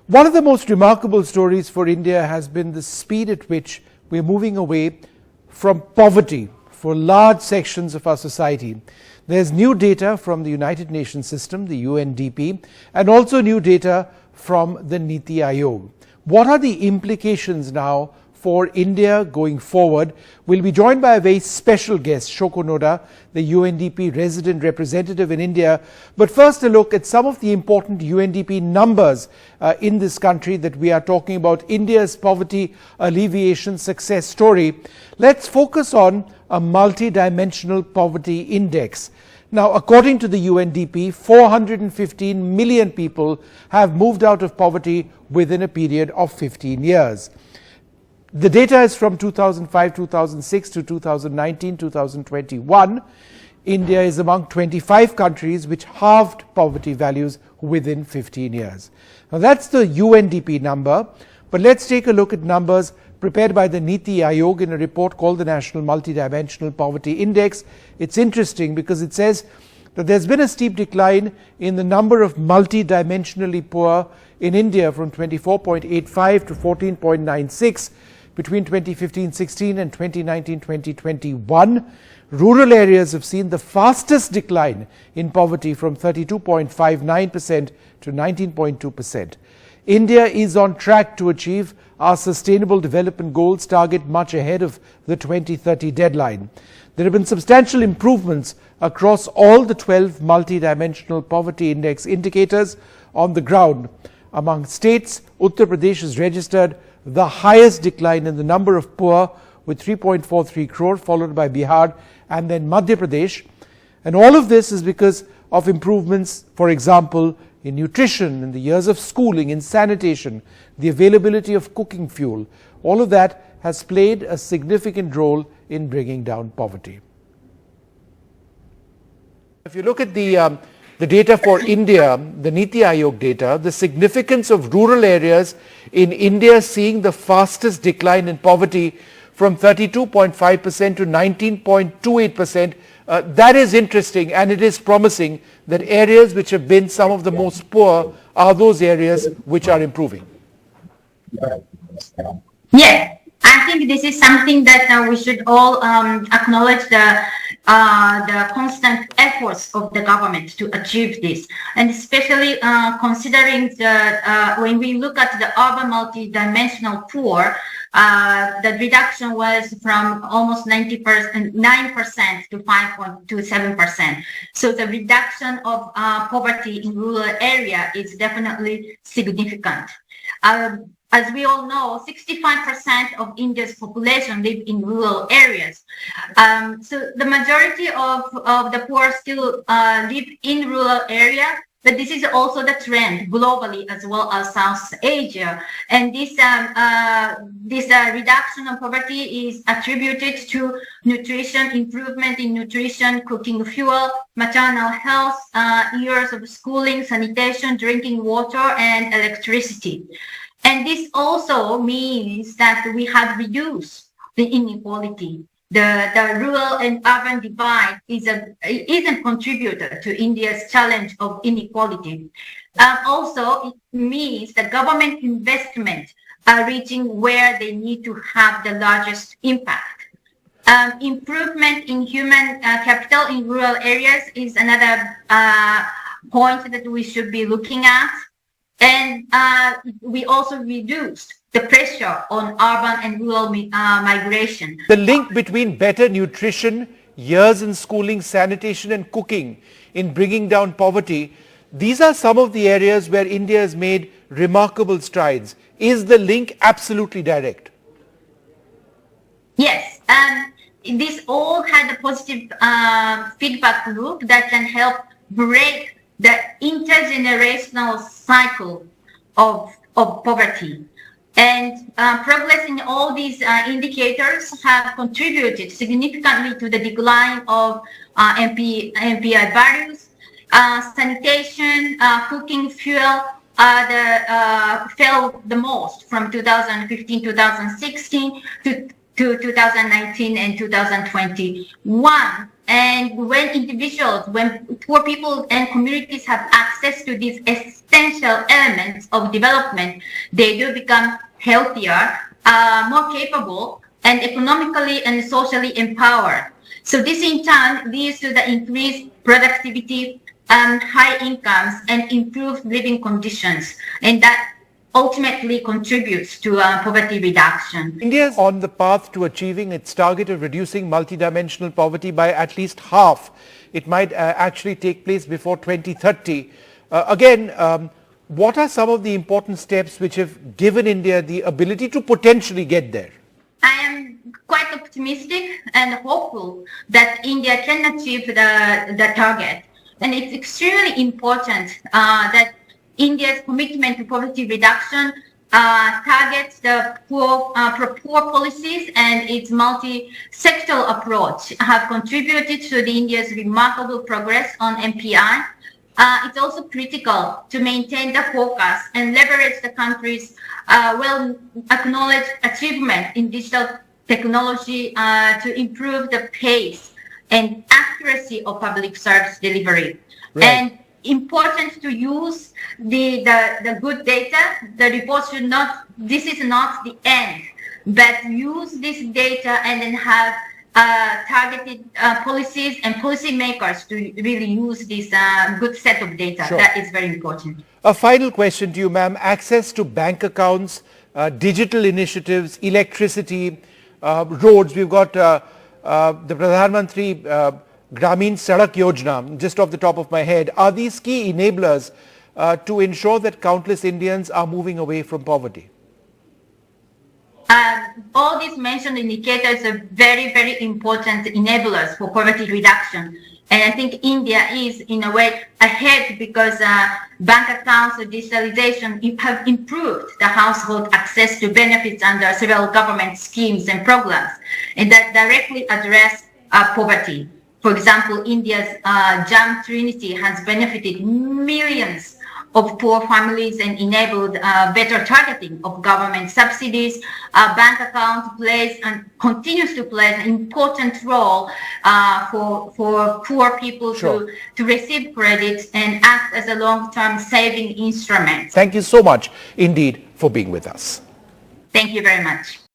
One of the most remarkable stories for India has been the speed at which we're moving away from poverty for large sections of our society. There's new data from the United Nations system, the UNDP, and also new data from the NITI Aayog. What are the implications now for India going forward? We'll be joined by a very special guest, Shoko Noda, the UNDP resident representative in India. But first, a look at some of the important UNDP numbers in this country that we are talking about, India's poverty alleviation success story. Let's focus on a multi-dimensional poverty index. Now, according to the UNDP, 415 million people have moved out of poverty within a period of 15 years. The data is from 2005, 2006 to 2019, 2021. India is among 25 countries which halved poverty values within 15 years. Now, that's the UNDP number, but let's take a look at numbers prepared by the NITI Aayog in a report called the National Multidimensional Poverty Index. It's interesting because it says that there's been a steep decline in the number of multidimensionally poor in India from 24.85 to 14.96 between 2015-16 and 2019-2021. Rural areas have seen the fastest decline in poverty from 32.59% to 19.2%. India is on track to achieve our Sustainable Development Goals target much ahead of the 2030 deadline. There have been substantial improvements across all the 12 multidimensional poverty index indicators on the ground. Among states, Uttar Pradesh has registered the highest decline in the number of poor with 3.43 crore, followed by Bihar and then Madhya Pradesh. And all of this is because of improvements, for example, in nutrition, in the years of schooling, in sanitation, the availability of cooking fuel. All of that has played a significant role in bringing down poverty. If you look at the data for India, the NITI Aayog data, the significance of rural areas in India seeing the fastest decline in poverty from 32.5% to 19.28%, that is interesting, and it is promising that areas which have been some of the most poor are those areas which are improving. Yes, I think this is something that we should all acknowledge the constant efforts of the government to achieve this, and especially considering when we look at the urban multidimensional poor, the reduction was from almost 9% to 5.27%. So the reduction of poverty in rural area is definitely significant. As we all know, 65% of India's population live in rural areas. So the majority of the poor still live in rural areas, but this is also the trend globally as well as South Asia. And this reduction of poverty is attributed to nutrition, improvement in nutrition, cooking fuel, maternal health, years of schooling, sanitation, drinking water, and electricity. And this also means that we have reduced the inequality. The rural and urban divide is a contributor to India's challenge of inequality. Also, it means the government investment are reaching where they need to have the largest impact. Improvement in human capital in rural areas is another point that we should be looking at. And we also reduced the pressure on urban and rural migration. The link between better nutrition, years in schooling, sanitation and cooking in bringing down poverty, these are some of the areas where India has made remarkable strides. Is the link absolutely direct? Yes, this all had a positive feedback loop that can help break the intergenerational cycle of poverty. And progress in all these indicators have contributed significantly to the decline of MPI values. Sanitation, cooking fuel fell the most from 2015-2016 to 2019 and 2021. And when poor people and communities have access to these essential elements of development, they do become healthier, more capable, and economically and socially empowered. So this in turn leads to the increased productivity, high incomes, and improved living conditions. And that ultimately contributes to poverty reduction. India is on the path to achieving its target of reducing multidimensional poverty by at least half. It might actually take place before 2030. What are some of the important steps which have given India the ability to potentially get there? I am quite optimistic and hopeful that India can achieve the target. And it's extremely important that India's commitment to poverty reduction targets the poor policies, and its multi-sectoral approach have contributed to India's remarkable progress on MPI. It's also critical to maintain the focus and leverage the country's well-acknowledged achievement in digital technology to improve the pace and accuracy of public service delivery. Right. And important to use the good data. The report should not, this is not the end, but use this data and then have targeted policies and policymakers to really use this good set of data. Sure. That is very important. A final question to you, ma'am. Access to bank accounts, digital initiatives, electricity, roads. We've got the Pradhan Mantri Gramin Sadak Yojana, just off the top of my head. Are these key enablers to ensure that countless Indians are moving away from poverty? All these mentioned indicators are very, very important enablers for poverty reduction. And I think India is, in a way, ahead because bank accounts or digitalization have improved the household access to benefits under several government schemes and programs, and that directly address poverty. For example, India's JAM Trinity has benefited millions of poor families and enabled better targeting of government subsidies. Bank account plays and continues to play an important role for poor people. Sure. to receive credits and act as a long-term saving instrument. Thank you so much indeed for being with us. Thank you very much.